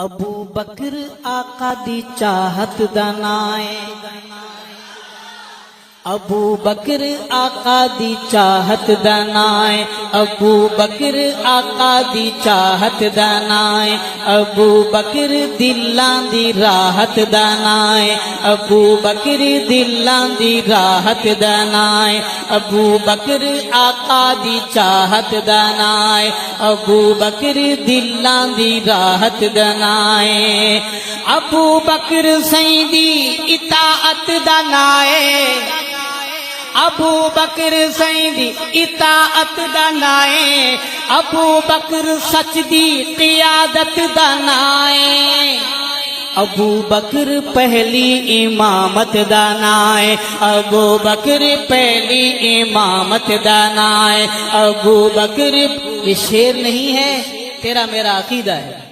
ابو بکر آقا دی چاہت دا نائے، ابو بکر آقا دی چاہت دا نائے، ابو بکر آقا دی چاہت دا نائے، ابو بکر دلاں دی راحت دا نائے، ابو بکر دلاں دی راحت دا نائے، ابو بکر آقا دی چاہت دا نائے، ابو بکر دلاں دی راحت دا نائے، ابو بکر سائیں دی اطاعت دا نائے، ابو بکر سائیں دی اطاعت دا نائے، ابو بکر سچ دی قیادت دا نائے، ابو بکر پہلی امامت دا نائے، ابو بکر پہلی امامت دا نائے، ابو بکر یہ شعر نہیں ہے، تیرا میرا عقیدہ ہے۔